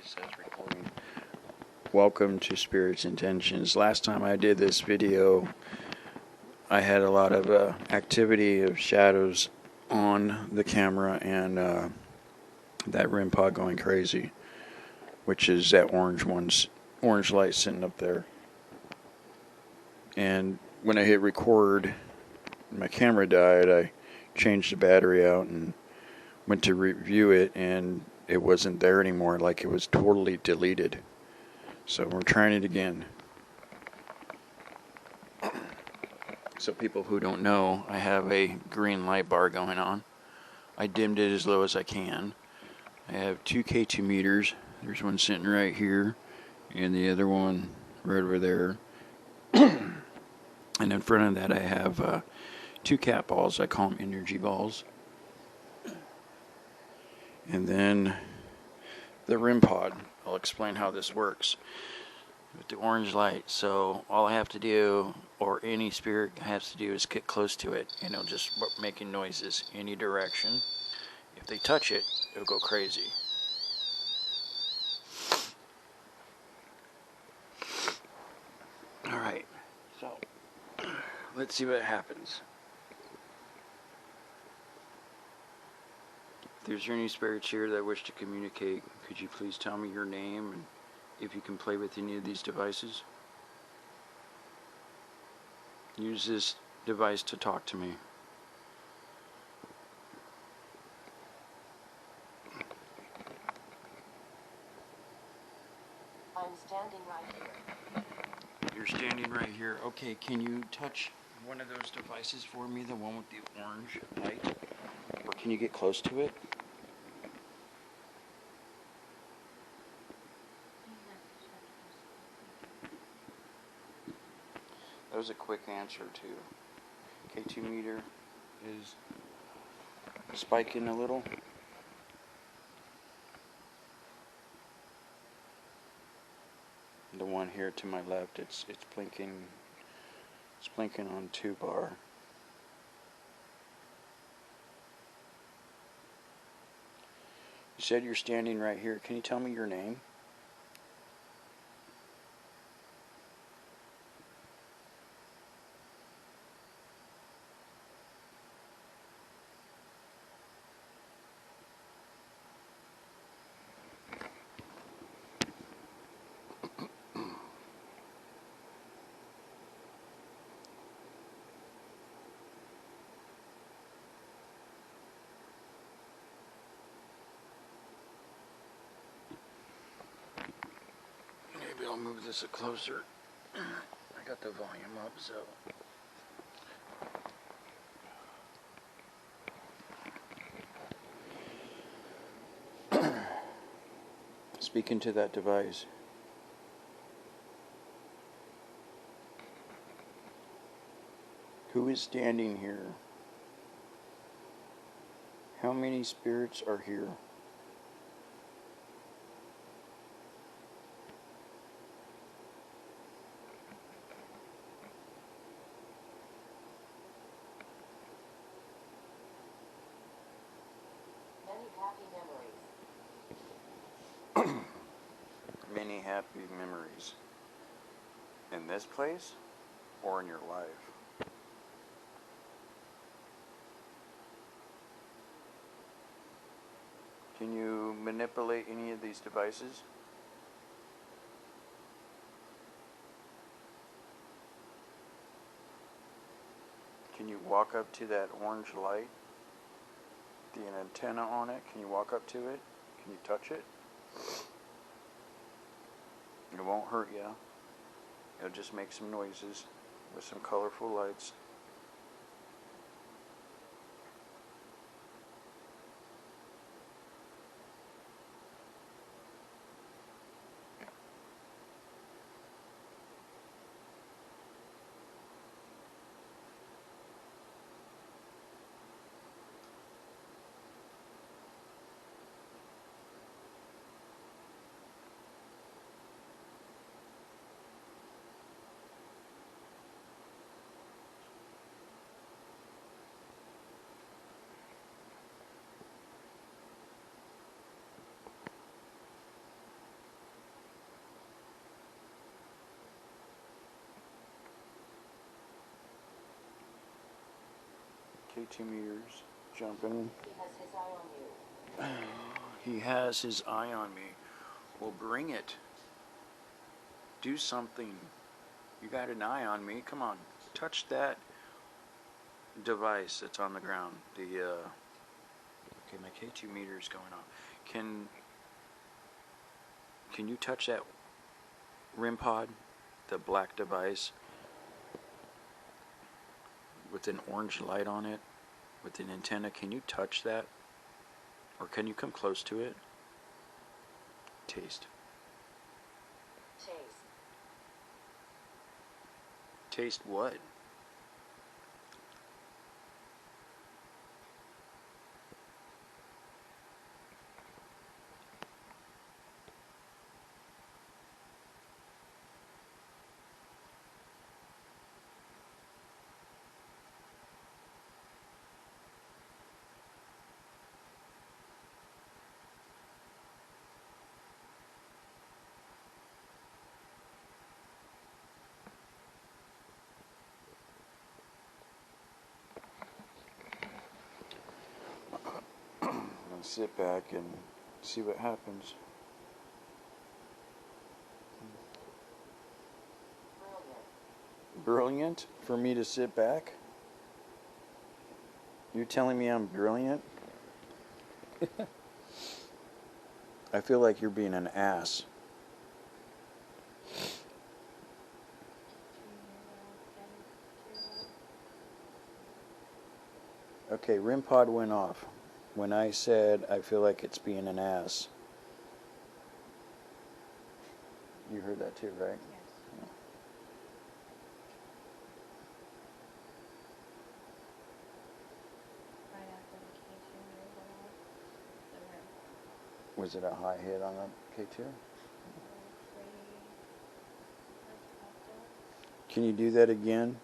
says recording. Welcome to Spirits Intentions. Last time I did this video, I had a lot of activity of shadows on the camera and that Rem Pod going crazy, which is that orange light sitting up there. And when I hit record, my camera died. I changed the battery out and went to review it, and it wasn't there anymore, like it was totally deleted. So we're trying it again. So people who don't know, I have a green light bar going on. I dimmed it as low as I can. I have two K2 meters. There's one sitting right here, and the other one right over there. And in front of that I have two cat balls. I call them energy balls. And then the Rem Pod. I'll explain how this works with the orange light. So all I have to do, or any spirit has to do, is get close to it, and it'll just making noises any direction. If they touch it, it'll go crazy. Alright, so let's see what happens. If there's any spirits here that wish to communicate, could you please tell me your name and if you can play with any of these devices? Use this device to talk to me. I'm standing right here. You're standing right here. Okay, can you touch one of those devices for me, the one with the orange light? Or can you get close to it? That was a quick answer too. K2 meter is spiking a little. The one here to my left, it's blinking. It's blinking on 2 bar. You said you're standing right here. Can you tell me your name? Maybe I'll move this closer. I got the volume up, so. Speaking to that device. Who is standing here? How many spirits are here? Many happy memories. Many happy memories. In this place or in your life? Can you manipulate any of these devices? Can you walk up to that orange light? The antenna on it, can you walk up to it? Can you touch it? It won't hurt you. It'll just make some noises with some colorful lights. K2 meters jumping. He has his eye on you. He has his eye on me. Well, bring it. Do something. You got an eye on me. Come on. Touch that device that's on the ground. Okay, my K2 meter is going off. Can you touch that Rem Pod, the black device with an orange light on it, with an antenna? Can you touch that? Or can you come close to it? Taste. Chase. Taste what? And sit back and see what happens. Brilliant. Brilliant for me to sit back? You're telling me I'm brilliant? I feel like you're being an ass. Okay, Rem Pod went off when I said I feel like it's being an ass. You heard that too, right? Yes. Right after the K2 years old, the Rem Was it a high hit on the K2? pretty effective. Can you do that again?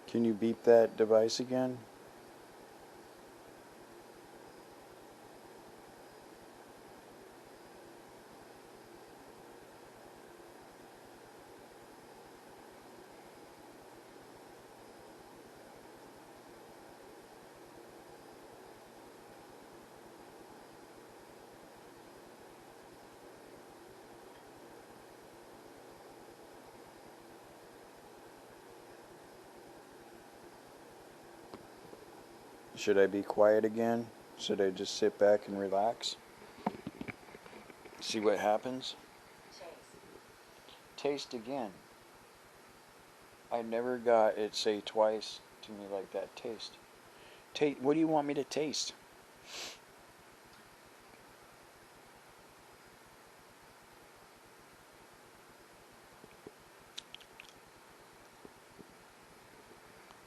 Can you beep that device again? Should I be quiet again? Should I just sit back and relax? See what happens? Chase. Taste again. I never got it say twice to me like that. Taste. What do you want me to taste?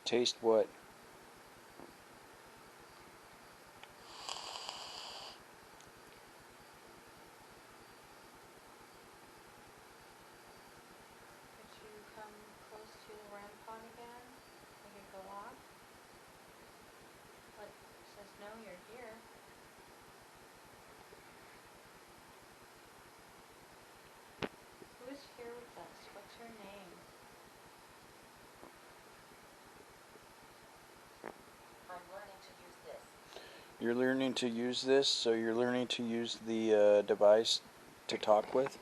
Taste what? Could you come close to the Rem Pod again? Make it go off? But it says no, you're here. Who is here with us? What's her name? I'm learning to use this. You're learning to use this, so you're learning to use the device to talk with?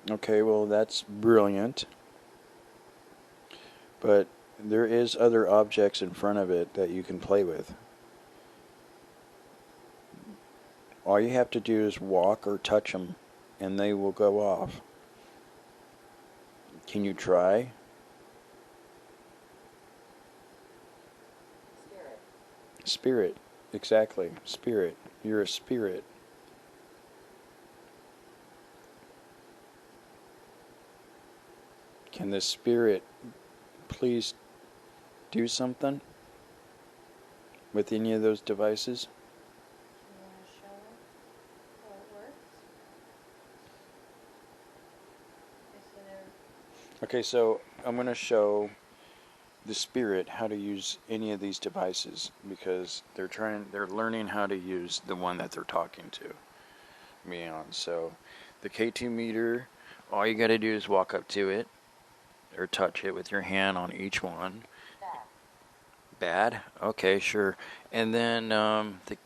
Okay, well that's brilliant. But there is other objects in front of it that you can play with. All you have to do is walk or touch them, and they will go off. Can you try? Spirit. Spirit, exactly. Spirit. You're a spirit. Can the spirit please do something with any of those devices? Do you want to show her how it works? Okay, so there. Okay, so I'm going to show the spirit how to use any of these devices because they're learning how to use the one that they're talking to me on. So The K2 meter, all you got to do is walk up to it or touch it with your hand on each one. Bad? Okay, sure. And then the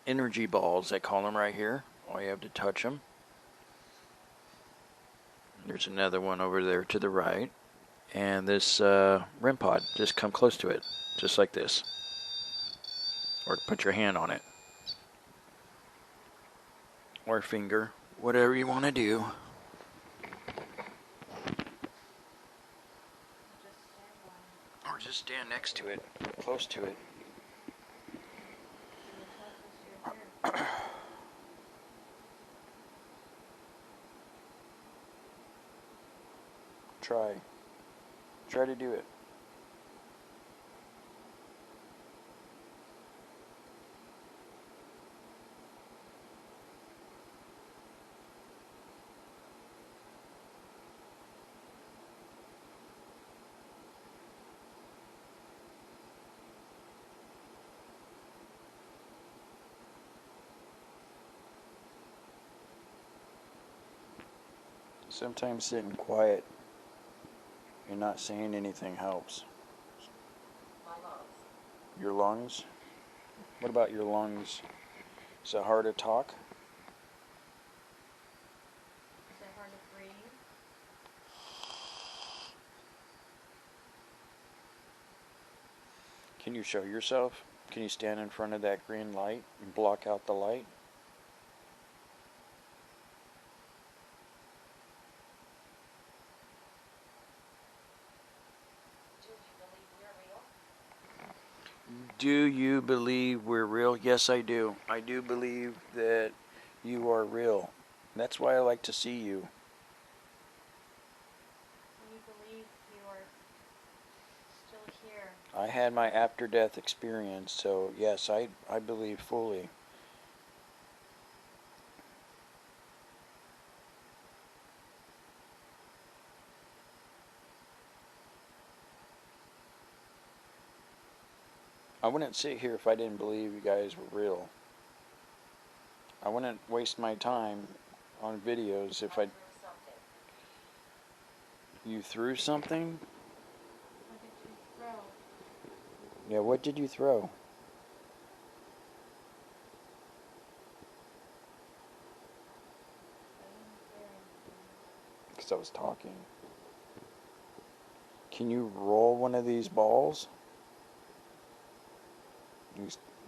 energy balls, I call them right here. All you have to touch them. There's another one over there to the right. And this Rem Pod, just come close to it, just like this. Or put your hand on it. Or finger, whatever you want to do. Or just stand next to it, close to it. Try to do it. Sometimes sitting quiet and not saying anything helps. My lungs. Your lungs? What about your lungs? Is it hard to talk? Is it hard to breathe? Can you show yourself? Can you stand in front of that green light and block out the light? Do you believe we're real? Do you believe we're real? Yes, I do. I do believe that you are real. That's why I like to see you. Do you believe you are still here? I had my after-death experience, so yes, I believe fully. I wouldn't sit here if I didn't believe you guys were real. I wouldn't waste my time on videos if I... Through something. You threw something? What did you throw? Yeah, what did you throw? I didn't hear anything. Because I was talking. Can you roll one of these balls?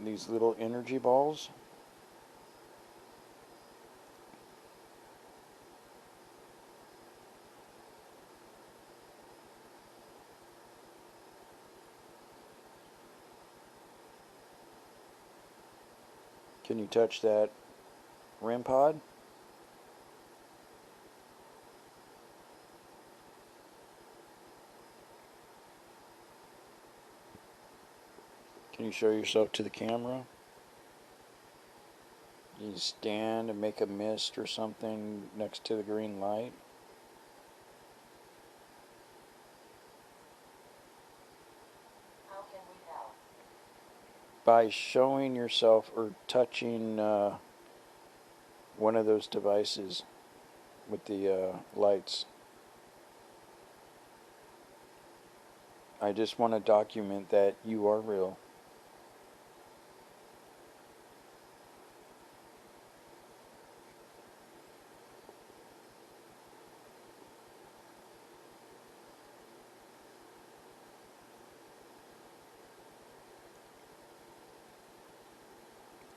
These little energy balls? Can you touch that Rem Pod? Can you show yourself to the camera? You stand and make a mist or something next to the green light. How can we help? By showing yourself or touching one of those devices with the lights. I just want to document that you are real.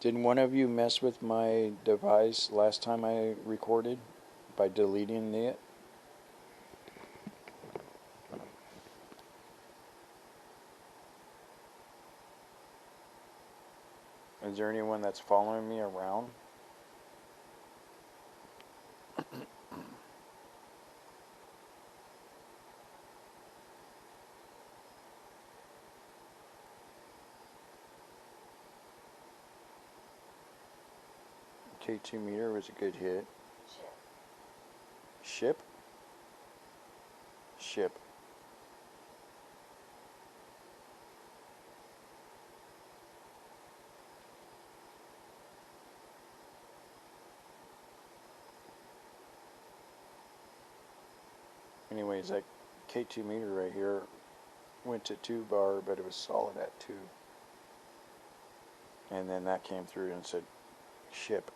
Didn't one of you mess with my device last time I recorded by deleting it? Is there anyone that's following me around? K2 meter was a good hit. Chip. Ship? Ship. anyways, that K2 meter right here went to 2 bar, but it was solid at 2. And then that came through and said ship.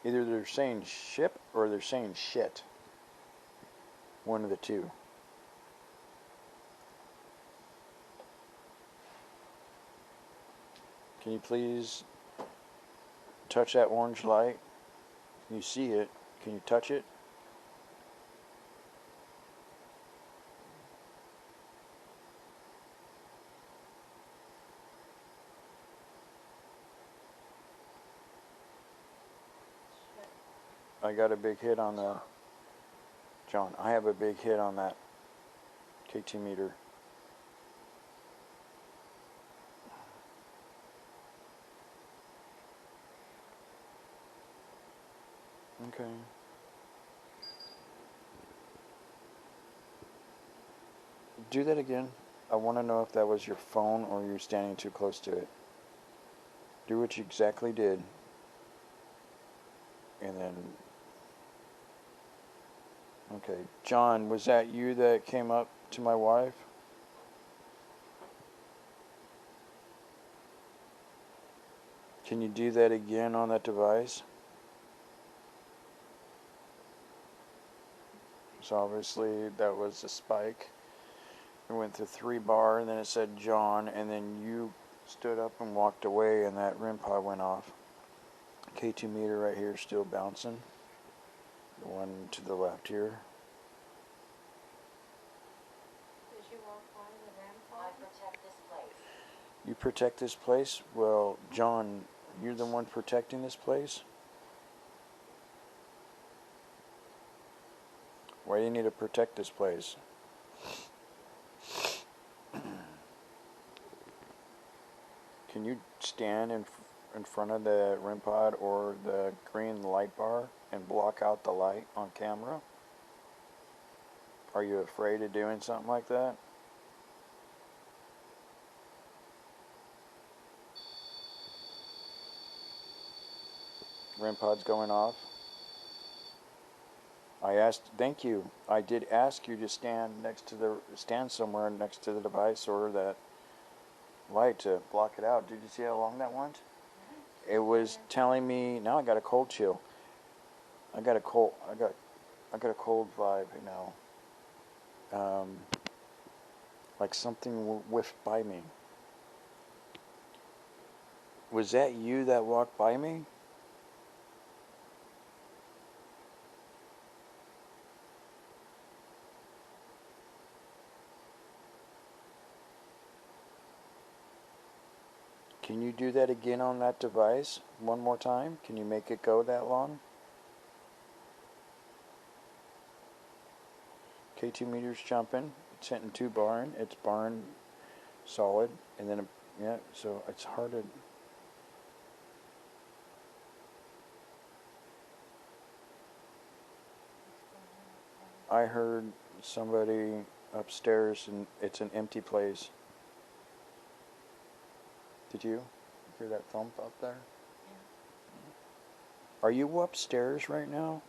Either they're saying ship or they're saying shit. One of the two. Can you please touch that orange light? Can you see it? Can you touch it? I got a big hit on the John. I have a big hit on that K2 meter. Okay. Do that again. I want to know if that was your phone or you're standing too close to it. Do what you exactly did. And then... Okay. John, was that you that came up to my wife? Can you do that again on that device? So obviously that was a spike. It went to 3 bar and then it said John, and then you stood up and walked away and that Rem Pod went off. K2 meter right here still bouncing. The one to the left here. Did you walk by the Rem Pod? I protect this place. You protect this place? Well, John, you're the one protecting this place? Why do you need to protect this place? Can you stand in front of the Rem Pod or the green light bar and block out the light on camera? Are you afraid of doing something like that? Rem Pod's going off. I asked, thank you. I did ask you to stand somewhere next to the device or that light to block it out. Did you see how long that went? It was telling me, now I got a cold chill. I got a cold vibe now. Like something whiffed by me. Was that you that walked by me? Can you do that again on that device one more time? Can you make it go that long? K2 meter's jumping. It's hitting 2 barn. It's barn solid. And then, yeah, so it's hard to... I heard somebody upstairs and it's an empty place. Did you hear that thump up there? Yeah. Are you upstairs right now?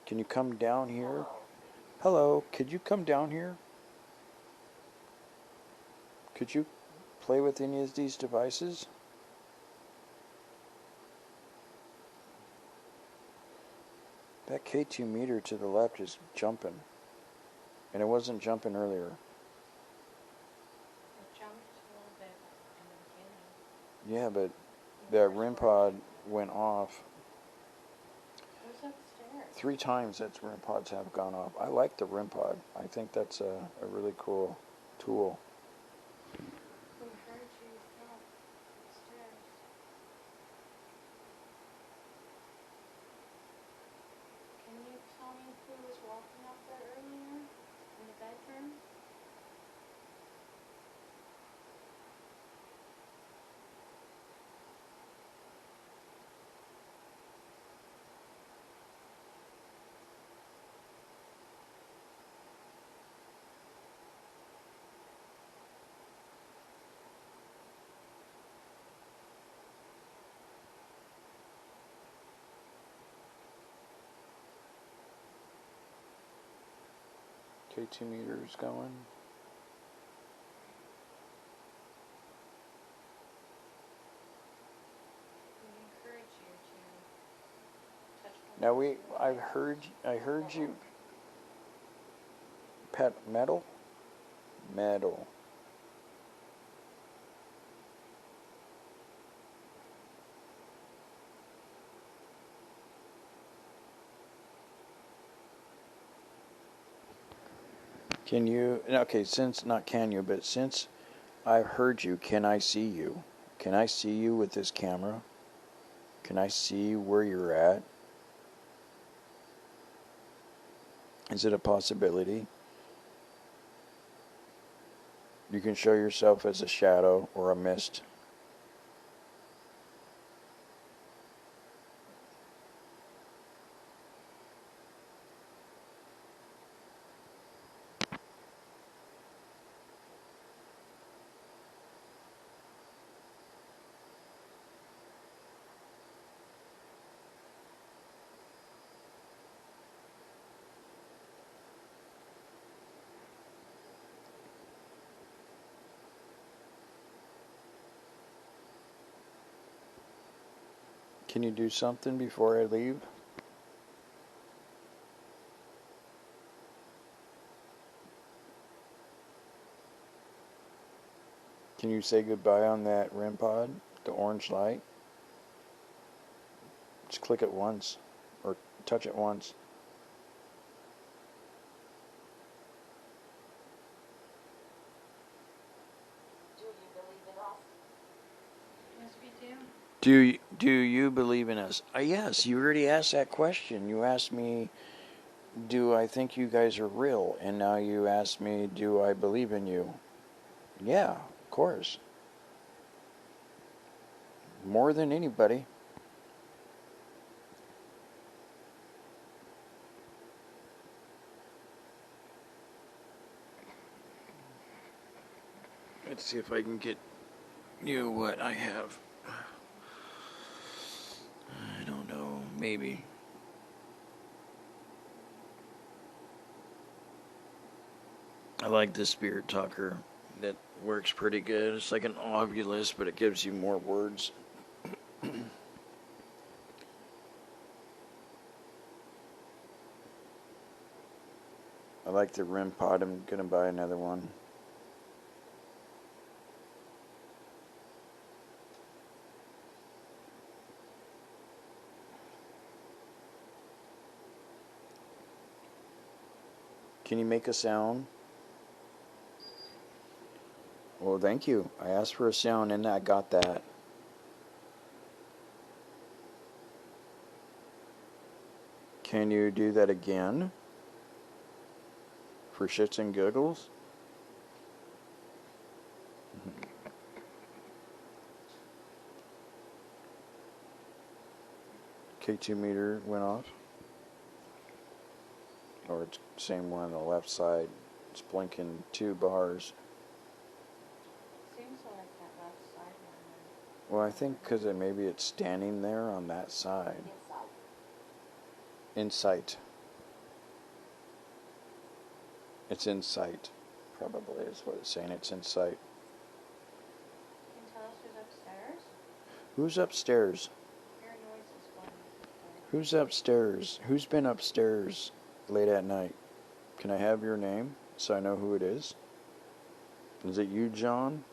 Can you come down here? Hello, could you come down here? Could you play with any of these devices? That K2 meter to the left is jumping. And it wasn't jumping earlier. It jumped a little bit in the beginning. Yeah, but that Rem Pod went off. Who's upstairs? 3 times that Rem Pods have gone off. I like the Rem Pod. I think that's a really cool tool. We heard you from upstairs. Can you tell me who was walking up there earlier in the bedroom? K2 meters going. We encourage you to touch one Now of we, those I heard you. Pet metal? Metal. Can you, okay, since, not can you, but since I've heard you, can I see you? Can I see you with this camera? Can I see where you're at? Is it a possibility? You can show yourself as a shadow or a mist. Can you do something before I leave? Can you say goodbye on that Rem Pod, the orange light? Just click it once, or touch it once. Do you believe in us? Yes, we do. Do you believe in us? Yes, you already asked that question. You asked me, do I think you guys are real? And now you ask me, do I believe in you? Yeah, of course. More than anybody. Let's see if I can get you what I have. I don't know, maybe. I like the Spirit Talker. That works pretty good. It's like an Ovilus, but it gives you more words. I like the Rem Pod. I'm gonna buy another one. Can you make a sound? Well, thank you. I asked for a sound and I got that. Can you do that again? For shits and giggles? K2 meter went off. Or it's the same one on the left side. It's blinking 2 bars. Seems like that left side one. Well, I think because maybe it's standing there on that side. Inside. In sight. It's in sight. Probably is what it's saying. It's in sight. Can you tell us who's upstairs? Who's upstairs? Your noise is going upstairs. Who's upstairs? Who's been upstairs late at night? Can I have your name so I know who it is? Is it you, John?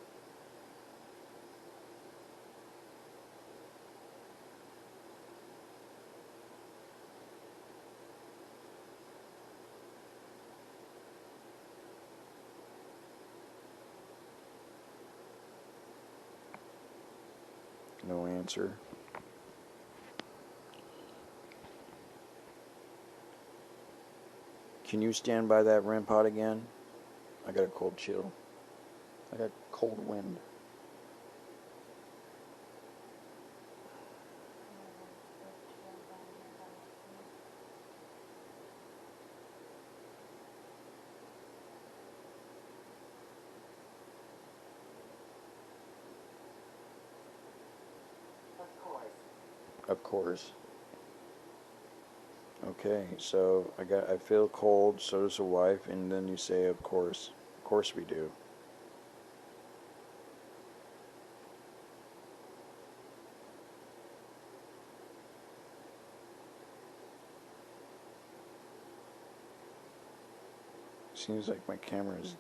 No answer. Can you stand by that Rem Pod again? I got a cold chill. I got cold wind. Of course. Of course. Okay. Okay, so I feel cold, so does the wife, and then you say, of course we do. Seems like my camera is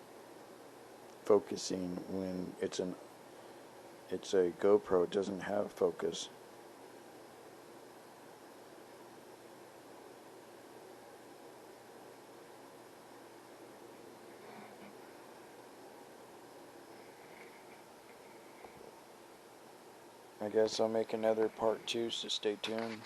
focusing when it's a GoPro. It doesn't have focus. I guess I'll make another part 2, so stay tuned.